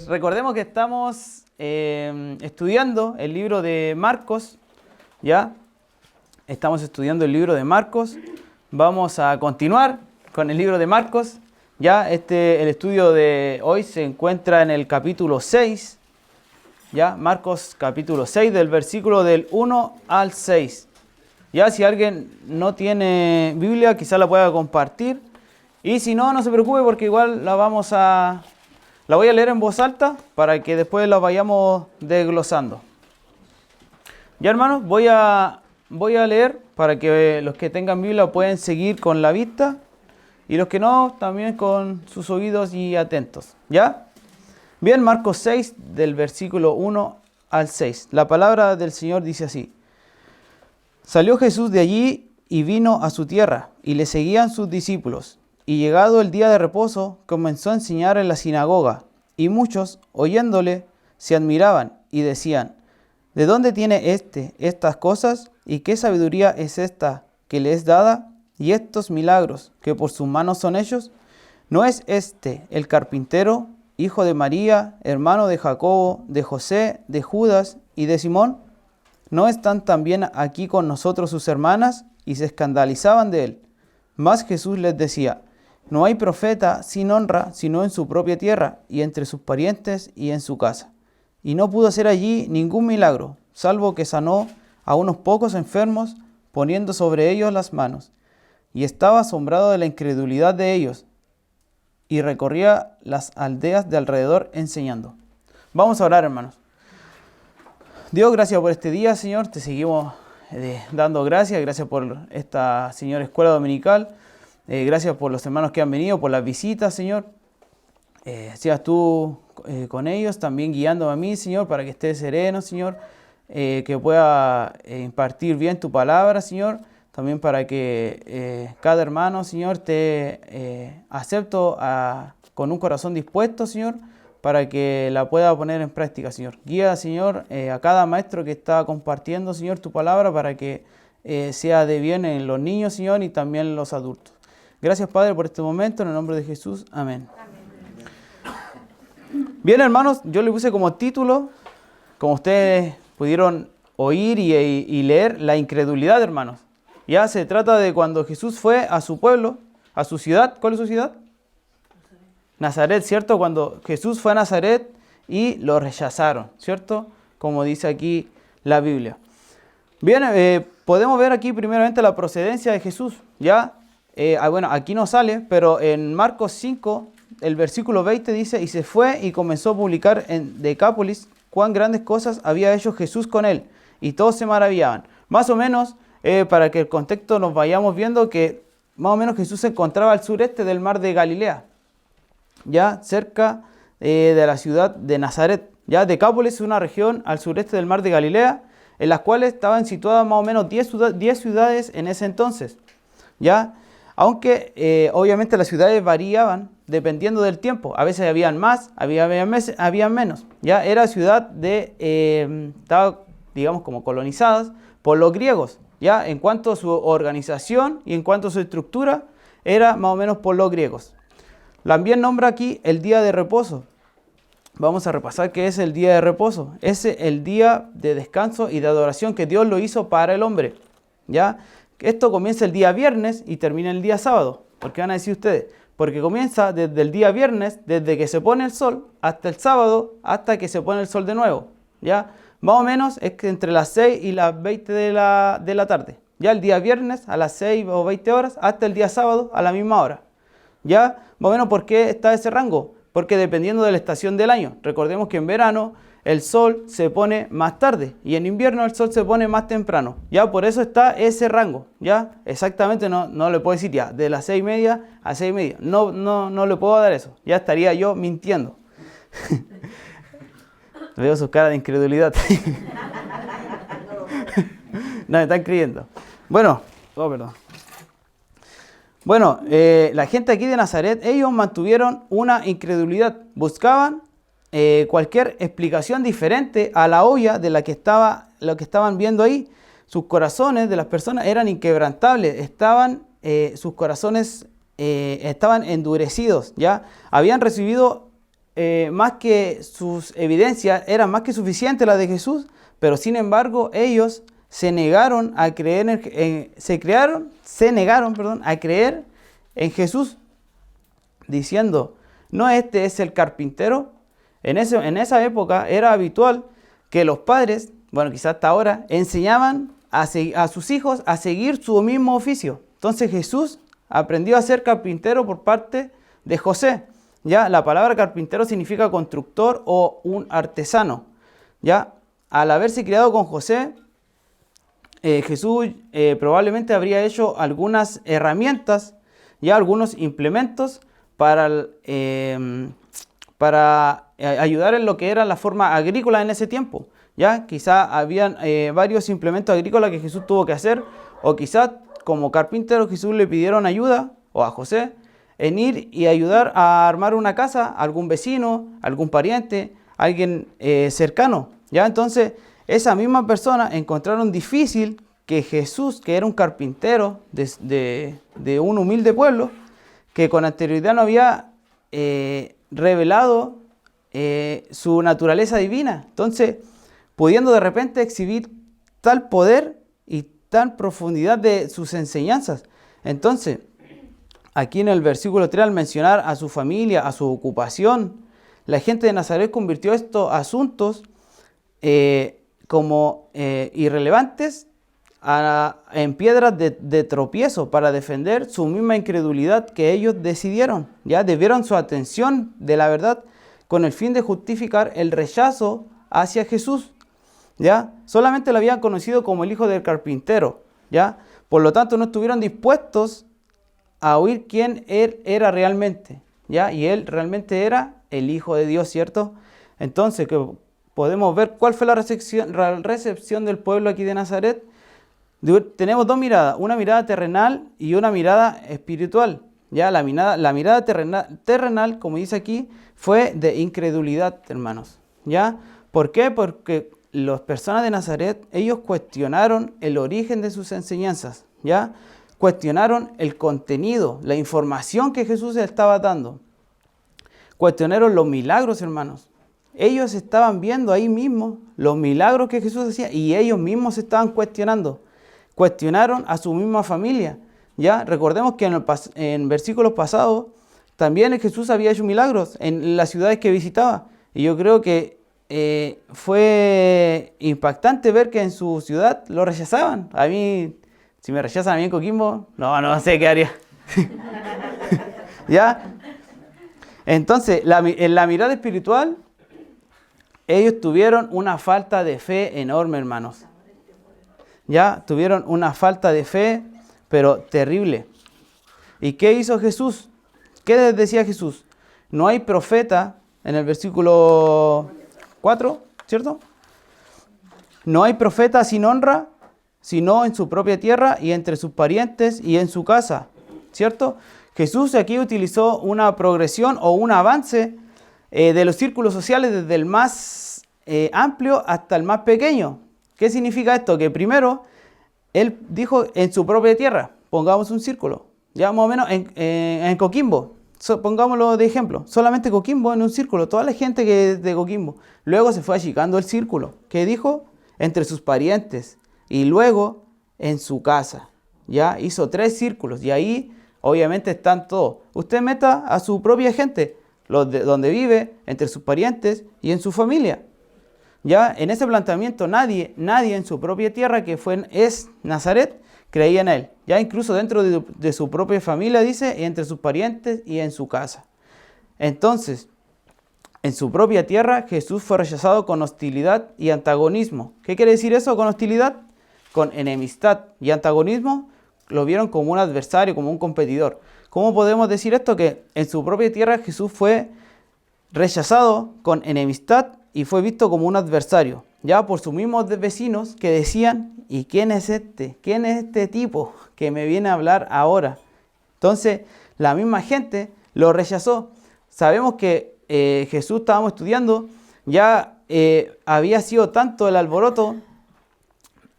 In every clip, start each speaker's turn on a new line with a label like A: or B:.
A: Recordemos que estamos estudiando el libro de Marcos, ¿ya? Estamos estudiando el libro de Marcos. Vamos a continuar con el libro de Marcos, ¿ya? El estudio de hoy se encuentra en el capítulo 6, ¿ya? Marcos capítulo 6, del versículo del 1 al 6. Ya, si alguien no tiene Biblia, quizá la pueda compartir. Y si no, no se preocupe porque igual la voy a leer en voz alta para que después la vayamos desglosando. Ya, hermanos, voy a leer para que los que tengan Biblia pueden seguir con la vista y los que no, también con sus oídos y atentos. ¿Ya? Bien, Marcos 6, del versículo 1 al 6. La palabra del Señor dice así. Salió Jesús de allí y vino a su tierra, y le seguían sus discípulos. Y llegado el día de reposo, comenzó a enseñar en la sinagoga, y muchos, oyéndole, se admiraban y decían, ¿de dónde tiene estas cosas? ¿Y qué sabiduría es esta que le es dada? ¿Y estos milagros que por sus manos son hechos? ¿No es el carpintero, hijo de María, hermano de Jacobo, de José, de Judas y de Simón? ¿No están también aquí con nosotros sus hermanas? Y se escandalizaban de él. Mas Jesús les decía, no hay profeta sin honra, sino en su propia tierra, y entre sus parientes y en su casa. Y no pudo hacer allí ningún milagro, salvo que sanó a unos pocos enfermos, poniendo sobre ellos las manos. Y estaba asombrado de la incredulidad de ellos, y recorría las aldeas de alrededor enseñando. Vamos a orar, hermanos. Dios, gracias por este día, Señor. Te seguimos dando gracias. Gracias por esta, Señor, escuela dominical. Gracias por los hermanos que han venido, por las visitas, Señor. Seas tú con ellos, también guiándome a mí, Señor, para que esté sereno, Señor. Que pueda impartir bien tu palabra, Señor. También para que cada hermano, Señor, te acepto con un corazón dispuesto, Señor, para que la pueda poner en práctica, Señor. Guía, Señor, a cada maestro que está compartiendo, Señor, tu palabra para que sea de bien en los niños, Señor, y también en los adultos. Gracias, Padre, por este momento, en el nombre de Jesús. Amén. Bien, hermanos, yo le puse como título, como ustedes pudieron oír y leer, la incredulidad, hermanos. Ya se trata de cuando Jesús fue a su pueblo, a su ciudad. ¿Cuál es su ciudad? Nazaret, ¿cierto? Cuando Jesús fue a Nazaret y lo rechazaron, ¿cierto? Como dice aquí la Biblia. Bien, podemos ver aquí primeramente la procedencia de Jesús, ¿ya? Bueno, aquí no sale, pero en Marcos 5, el versículo 20 dice, y se fue y comenzó a publicar en Decápolis cuán grandes cosas había hecho Jesús con él, y todos se maravillaban. Más o menos, para que el contexto nos vayamos viendo que más o menos Jesús se encontraba al sureste del mar de Galilea, ya cerca de la ciudad de Nazaret. Ya Decápolis es una región al sureste del mar de Galilea, en las cuales estaban situadas más o menos 10 ciudades en ese entonces. Ya, aunque obviamente las ciudades variaban dependiendo del tiempo. A veces habían más, habían menos. Ya era ciudad estaba, digamos, como colonizadas por los griegos. Ya en cuanto a su organización y en cuanto a su estructura, era más o menos por los griegos. También nombra aquí el día de reposo. Vamos a repasar qué es el día de reposo. Es el día de descanso y de adoración que Dios lo hizo para el hombre. ¿Ya? Esto comienza el día viernes y termina el día sábado. ¿Por qué van a decir ustedes? Porque comienza desde el día viernes, desde que se pone el sol, hasta el sábado, hasta que se pone el sol de nuevo. ¿Ya? Más o menos es que entre las 6 y las 20 de la tarde. Ya el día viernes a las 6 o 20 horas, hasta el día sábado a la misma hora. ¿Ya? Más o menos, ¿por qué está ese rango? Porque dependiendo de la estación del año. Recordemos que en verano el sol se pone más tarde y en invierno el sol se pone más temprano. ¿Ya? Por eso está ese rango. ¿Ya? Exactamente no le puedo decir ya, de las 6:30 a 6:30. No le puedo dar eso. Ya estaría yo mintiendo. Veo sus caras de incredulidad. No me están creyendo. Bueno, perdón. Bueno, la gente aquí de Nazaret, ellos mantuvieron una incredulidad. Buscaban cualquier explicación diferente a la obvia de lo que estaban viendo ahí. Sus corazones de las personas eran inquebrantables. Sus corazones estaban endurecidos, ¿ya? Habían recibido más que sus evidencias, eran más que suficientes las de Jesús, pero sin embargo ellos se negaron a creer se negaron, perdón, a creer en Jesús, diciendo, ¿no este es el carpintero? En esa época era habitual que los padres, bueno, quizás hasta ahora, enseñaban a sus hijos a seguir su mismo oficio. Entonces Jesús aprendió a ser carpintero por parte de José. Ya, la palabra carpintero significa constructor o un artesano. Ya, al haberse criado con José, Jesús probablemente habría hecho algunas herramientas, ya algunos implementos para ayudar en lo que era la forma agrícola en ese tiempo. Ya, quizá habían varios implementos agrícolas que Jesús tuvo que hacer, o quizás como carpintero Jesús le pidieron ayuda, o a José, en ir y ayudar a armar una casa a algún vecino, algún pariente, alguien cercano. ¿Ya? Entonces, esa misma persona encontraron difícil que Jesús, que era un carpintero de un humilde pueblo, que con anterioridad no había revelado su naturaleza divina. Entonces, pudiendo de repente exhibir tal poder y tal profundidad de sus enseñanzas. Entonces, aquí en el versículo 3, al mencionar a su familia, a su ocupación, la gente de Nazaret convirtió estos asuntos como irrelevantes en piedras de tropiezo para defender su misma incredulidad que ellos decidieron. Ya debieron su atención de la verdad con el fin de justificar el rechazo hacia Jesús. ¿Ya? Solamente lo habían conocido como el hijo del carpintero. ¿Ya? Por lo tanto, no estuvieron dispuestos a oír quién él era realmente, ¿ya? Y él realmente era el Hijo de Dios, ¿cierto? Entonces, que podemos ver cuál fue la recepción del pueblo aquí de Nazaret. Tenemos dos miradas, una mirada terrenal y una mirada espiritual, ¿ya? La mirada terrenal, como dice aquí, fue de incredulidad, hermanos, ¿ya? ¿Por qué? Porque las personas de Nazaret, ellos cuestionaron el origen de sus enseñanzas, ¿ya? Cuestionaron el contenido, la información que Jesús estaba dando. Cuestionaron los milagros, hermanos. Ellos estaban viendo ahí mismo los milagros que Jesús hacía y ellos mismos se estaban cuestionando. Cuestionaron a su misma familia. Ya recordemos que en versículos pasados también Jesús había hecho milagros en las ciudades que visitaba. Y yo creo que fue impactante ver que en su ciudad lo rechazaban. A mí, si me rechazan a mí en Coquimbo, no sé qué haría. ¿Ya? Entonces, en la mirada espiritual, ellos tuvieron una falta de fe enorme, hermanos. Ya, tuvieron una falta de fe, pero terrible. ¿Y qué hizo Jesús? ¿Qué les decía Jesús? No hay profeta, en el versículo 4, ¿cierto? No hay profeta sin honra, sino en su propia tierra y entre sus parientes y en su casa, ¿cierto? Jesús aquí utilizó una progresión o un avance de los círculos sociales desde el más amplio hasta el más pequeño. ¿Qué significa esto? Que primero, él dijo en su propia tierra, pongamos un círculo, ya más o menos en Coquimbo, pongámoslo de ejemplo, solamente Coquimbo en un círculo, toda la gente que es de Coquimbo. Luego se fue achicando el círculo. ¿Qué dijo? Entre sus parientes y luego en su casa. Ya hizo 3 círculos y ahí obviamente están todos. Usted meta a su propia gente, donde vive, entre sus parientes y en su familia. Ya en ese planteamiento nadie en su propia tierra, que es Nazaret, creía en él. Ya incluso dentro de su propia familia, dice, entre sus parientes y en su casa. Entonces, en su propia tierra, Jesús fue rechazado con hostilidad y antagonismo. ¿Qué quiere decir eso con hostilidad? Con enemistad. Y antagonismo lo vieron como un adversario, como un competidor. ¿Cómo podemos decir esto? Que en su propia tierra Jesús fue rechazado con enemistad y fue visto como un adversario, ya por sus mismos vecinos que decían, ¿y quién es este? ¿Quién es este tipo que me viene a hablar ahora? Entonces, la misma gente lo rechazó. Sabemos que Jesús, estábamos estudiando, ya había sido tanto el alboroto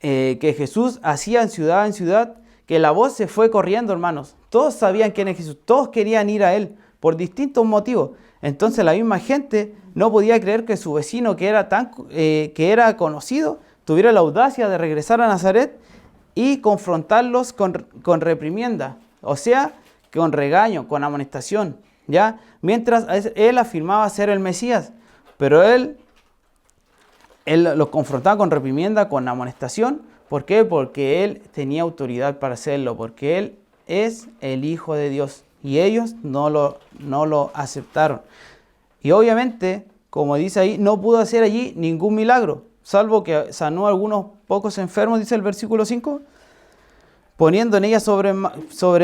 A: que Jesús hacía en ciudad, que la voz se fue corriendo, hermanos. Todos sabían quién es Jesús, todos querían ir a él por distintos motivos. Entonces la misma gente no podía creer que su vecino, que era conocido, tuviera la audacia de regresar a Nazaret y confrontarlos con reprimienda, o sea, con regaño, con amonestación, ¿ya? Mientras él afirmaba ser el Mesías, pero él los confrontaba con reprimienda, con amonestación. ¿Por qué? Porque él tenía autoridad para hacerlo, porque él es el Hijo de Dios y ellos no lo aceptaron. Y obviamente, como dice ahí, no pudo hacer allí ningún milagro, salvo que sanó a algunos pocos enfermos, dice el versículo 5, poniendo en ella sobre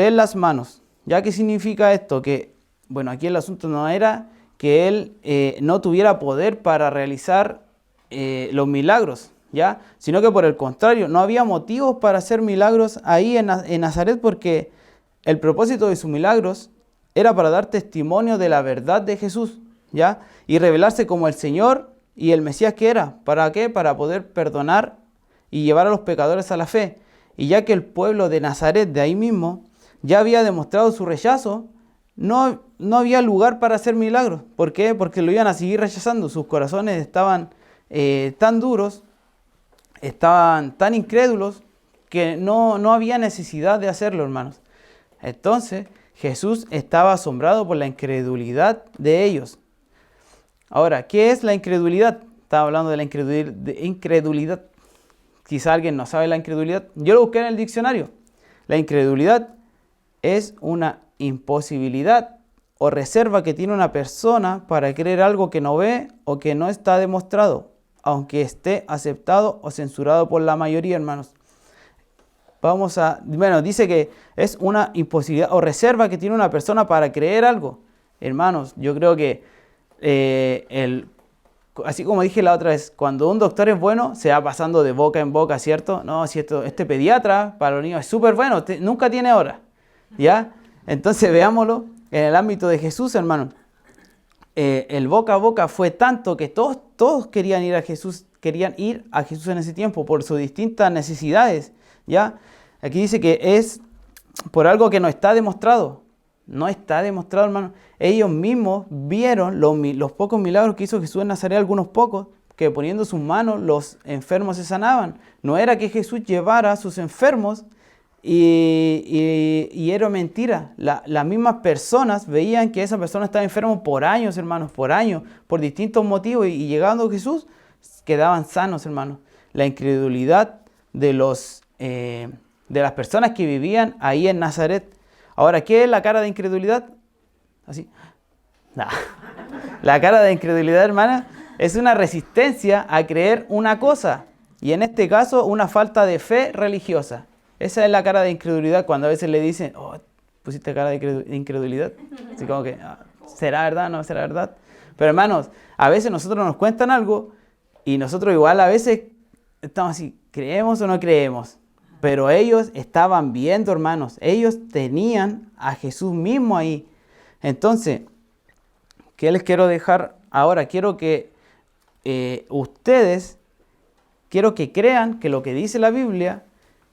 A: él las manos. ¿Ya qué significa esto? Que, bueno, aquí el asunto no era que él no tuviera poder para realizar los milagros, ¿ya? Sino que por el contrario, no había motivos para hacer milagros ahí en Nazaret, porque el propósito de sus milagros era para dar testimonio de la verdad de Jesús, ¿ya? Y revelarse como el Señor y el Mesías que era. ¿Para qué? Para poder perdonar y llevar a los pecadores a la fe. Y ya que el pueblo de Nazaret, de ahí mismo, ya había demostrado su rechazo, no había lugar para hacer milagros. ¿Por qué? Porque lo iban a seguir rechazando. Sus corazones estaban tan duros, estaban tan incrédulos, que no había necesidad de hacerlo, hermanos. Entonces, Jesús estaba asombrado por la incredulidad de ellos. Ahora, ¿qué es la incredulidad? Estaba hablando de la incredulidad. Quizá alguien no sabe la incredulidad. Yo lo busqué en el diccionario. La incredulidad es una imposibilidad o reserva que tiene una persona para creer algo que no ve o que no está demostrado, aunque esté aceptado o censurado por la mayoría, hermanos. Dice que es una imposibilidad o reserva que tiene una persona para creer algo. Hermanos, yo creo que así como dije la otra vez, cuando un doctor es bueno, se va pasando de boca en boca, ¿cierto? No, si este pediatra para los niños es súper bueno, nunca tiene hora, ¿ya? Entonces veámoslo en el ámbito de Jesús, hermano. El boca a boca fue tanto que todos querían ir a Jesús en ese tiempo por sus distintas necesidades, ¿ya? Aquí dice que es por algo que no está demostrado. No está demostrado, hermano. Ellos mismos vieron los pocos milagros que hizo Jesús en Nazaret, algunos pocos, que poniendo sus manos los enfermos se sanaban. No era que Jesús llevara a sus enfermos y era mentira. Las mismas personas veían que esa persona estaba enferma por años, hermanos, por distintos motivos, y llegando a Jesús quedaban sanos, hermanos. La incredulidad de las personas que vivían ahí en Nazaret. Ahora, ¿qué es la cara de incredulidad? Así. Nah. La cara de incredulidad, hermana, es una resistencia a creer una cosa. Y en este caso, una falta de fe religiosa. Esa es la cara de incredulidad, cuando a veces le dicen, oh, pusiste cara de incredulidad. Así como que, ¿será verdad? ¿No será verdad? Pero hermanos, a veces nosotros nos cuentan algo y nosotros igual a veces estamos así, ¿creemos o no creemos? Pero ellos estaban viendo, hermanos. Ellos tenían a Jesús mismo ahí. Entonces, ¿qué les quiero dejar ahora? Quiero que ustedes crean que lo que dice la Biblia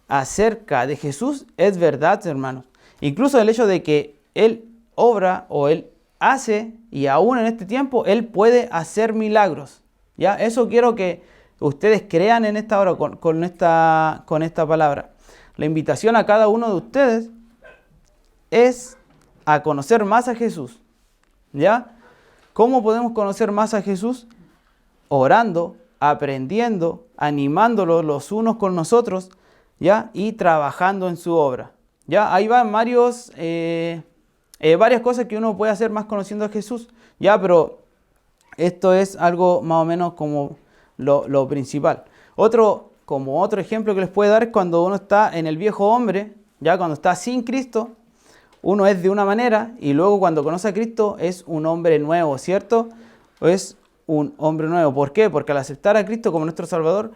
A: acerca de Jesús es verdad, hermanos. Incluso el hecho de que Él obra o Él hace, y aún en este tiempo, Él puede hacer milagros. ¿Ya? Eso quiero que ustedes crean en esta hora con esta palabra. La invitación a cada uno de ustedes es a conocer más a Jesús. ¿Ya? ¿Cómo podemos conocer más a Jesús? Orando, aprendiendo, animándolos los unos con nosotros, ¿ya? Y trabajando en su obra. ¿Ya? Ahí van varias cosas que uno puede hacer más conociendo a Jesús. ¿Ya? Pero esto es algo más o menos como lo principal. Otro ejemplo que les puedo dar es cuando uno está en el viejo hombre, ya cuando está sin Cristo, uno es de una manera y luego cuando conoce a Cristo es un hombre nuevo, ¿cierto? Es un hombre nuevo. ¿Por qué? Porque al aceptar a Cristo como nuestro Salvador,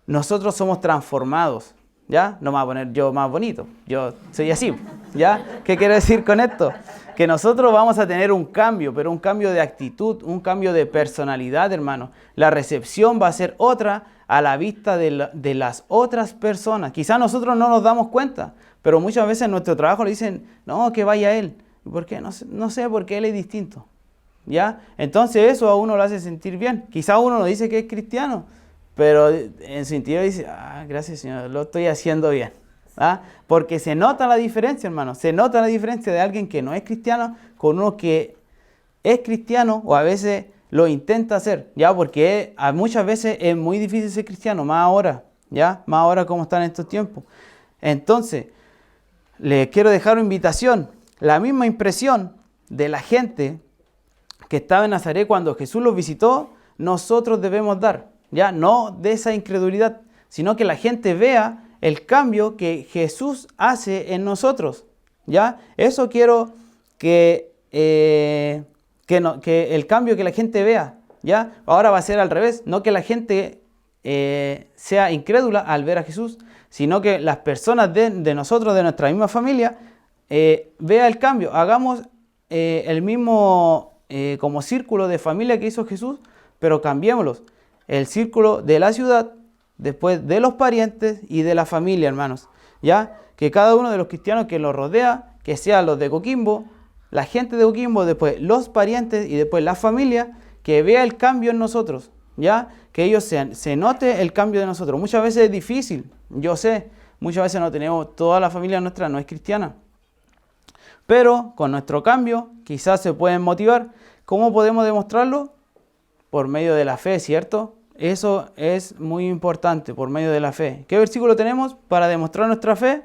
A: nosotros somos transformados, ¿ya? No me voy a poner yo más bonito, yo soy así, ¿ya? ¿Qué quiero decir con esto? Que nosotros vamos a tener un cambio, pero un cambio de actitud, un cambio de personalidad, hermano. La recepción va a ser otra a la vista de las otras personas. Quizás nosotros no nos damos cuenta, pero muchas veces en nuestro trabajo le dicen, no, que vaya él. ¿Por qué? No sé, porque él es distinto. ¿ya? Entonces eso a uno lo hace sentir bien. Quizá uno no dice que es cristiano, pero en su interior dice, gracias Señor, lo estoy haciendo bien. ¿Ah? Porque se nota la diferencia, hermano. Se nota la diferencia de alguien que no es cristiano con uno que es cristiano o a veces lo intenta hacer, ¿ya? Porque muchas veces es muy difícil ser cristiano, más ahora, ¿ya? Más ahora como están estos tiempos. Entonces, les quiero dejar una invitación. La misma impresión de la gente que estaba en Nazaret cuando Jesús los visitó, nosotros debemos dar, ¿ya? No de esa incredulidad, sino que la gente vea el cambio que Jesús hace en nosotros, ¿ya? Eso quiero que el cambio que la gente vea, ¿ya? Ahora va a ser al revés, no que la gente sea incrédula al ver a Jesús, sino que las personas de nosotros, de nuestra misma familia, vea el cambio. Hagamos el mismo como círculo de familia que hizo Jesús, pero cambiémoslos. El círculo de la ciudad, después de los parientes y de la familia, hermanos. ¿Ya? Que cada uno de los cristianos que los rodea, que sean los de Coquimbo, la gente de Coquimbo, después los parientes y después la familia, que vea el cambio en nosotros. ¿Ya? Que ellos se note el cambio de nosotros. Muchas veces es difícil, yo sé, muchas veces no tenemos, toda la familia nuestra no es cristiana. Pero con nuestro cambio quizás se pueden motivar. ¿Cómo podemos demostrarlo? Por medio de la fe, ¿cierto? Eso es muy importante, por medio de la fe. ¿Qué versículo tenemos para demostrar nuestra fe?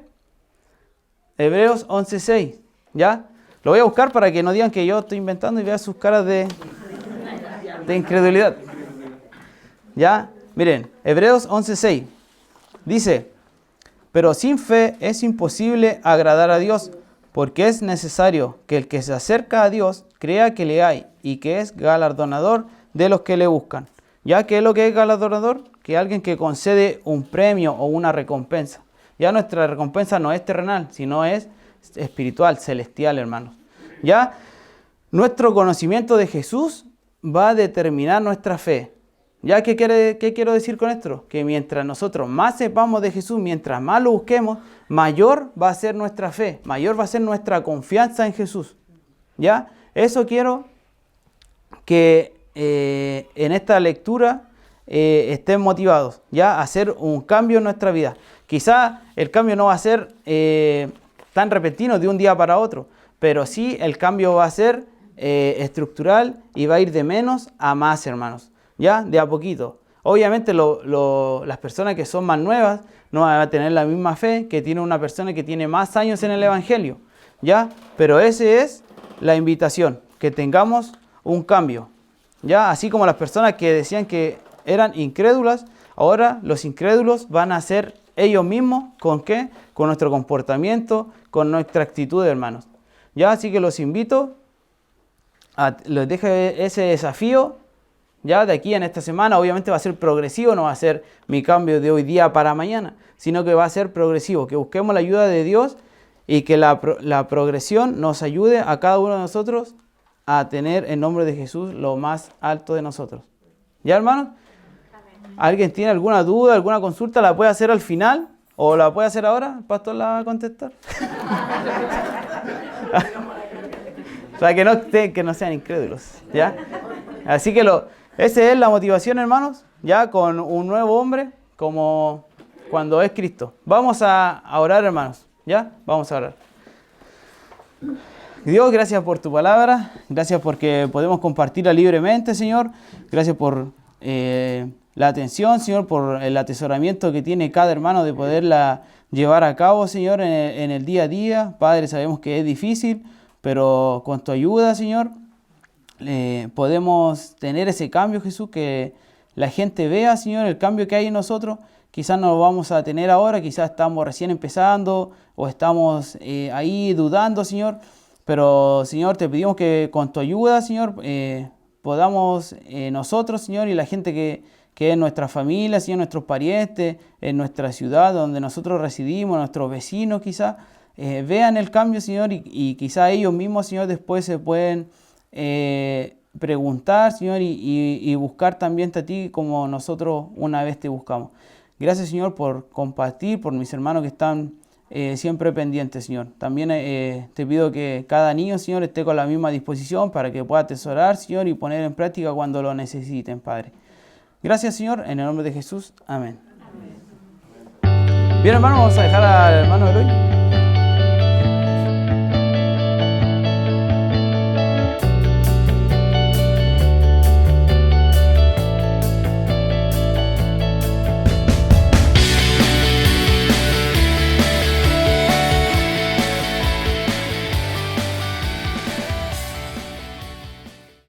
A: Hebreos 11:6, ¿ya? Lo voy a buscar para que no digan que yo estoy inventando y vean sus caras de incredulidad. ¿Ya? Miren, Hebreos 11:6 dice, pero sin fe es imposible agradar a Dios, porque es necesario que el que se acerca a Dios crea que le hay y que es galardonador de los que le buscan. ¿Ya? ¿Qué es lo que es galardonador? Que alguien que concede un premio o una recompensa. Ya nuestra recompensa no es terrenal, sino es espiritual, celestial, hermanos. ¿Ya? Nuestro conocimiento de Jesús va a determinar nuestra fe. ¿Ya? ¿Qué quiero decir con esto? Que mientras nosotros más sepamos de Jesús, mientras más lo busquemos, mayor va a ser nuestra fe, mayor va a ser nuestra confianza en Jesús. ¿Ya? Eso quiero que en esta lectura estén motivados, ¿ya? A hacer un cambio en nuestra vida. Quizá el cambio no va a ser tan repentino de un día para otro, pero sí el cambio va a ser estructural y va a ir de menos a más, hermanos, ¿ya? De a poquito. Obviamente las personas que son más nuevas no van a tener la misma fe que tiene una persona que tiene más años en el Evangelio, ¿ya? Pero esa es la invitación, que tengamos un cambio, ¿ya? Así como las personas que decían que eran incrédulas, ahora los incrédulos van a ser ellos mismos, ¿con qué? Con nuestro comportamiento, con nuestra actitud, hermanos. ¿Ya? Así que los invito, les dejo ese desafío, ya de aquí en esta semana. Obviamente va a ser progresivo, no va a ser mi cambio de hoy día para mañana, sino que va a ser progresivo, que busquemos la ayuda de Dios y que la progresión nos ayude a cada uno de nosotros a tener en nombre de Jesús lo más alto de nosotros. ¿Ya, hermanos? ¿Alguien tiene alguna duda, alguna consulta? ¿La puede hacer al final o la puede hacer ahora? ¿El pastor la va a contestar? O sea, que no sean incrédulos, ¿ya? Así que esa es la motivación, hermanos, ya con un nuevo hombre como cuando es Cristo. Vamos a orar, hermanos, ¿ya? Vamos a orar. Dios, gracias por tu palabra, gracias porque podemos compartirla libremente, Señor. Gracias por la atención, Señor, por el atesoramiento que tiene cada hermano de poderla llevar a cabo, Señor, en el día a día. Padre, sabemos que es difícil, pero con tu ayuda, Señor, podemos tener ese cambio, Jesús, que la gente vea, Señor, el cambio que hay en nosotros. Quizás no lo vamos a tener ahora, quizás estamos recién empezando o estamos ahí dudando, Señor. Pero, Señor, te pedimos que con tu ayuda, Señor, podamos nosotros, Señor, y la gente que es nuestra familia, Señor, nuestros parientes, en nuestra ciudad donde nosotros residimos, nuestros vecinos quizás, vean el cambio, Señor, y quizás ellos mismos, Señor, después se pueden preguntar, Señor, y buscar también a ti como nosotros una vez te buscamos. Gracias, Señor, por compartir, por mis hermanos que están siempre pendiente, Señor. También te pido que cada niño, Señor, esté con la misma disposición para que pueda atesorar, Señor, y poner en práctica cuando lo necesiten, Padre. Gracias, Señor, en el nombre de Jesús. Amén. Bien, hermano, vamos a dejar al hermano Eloy.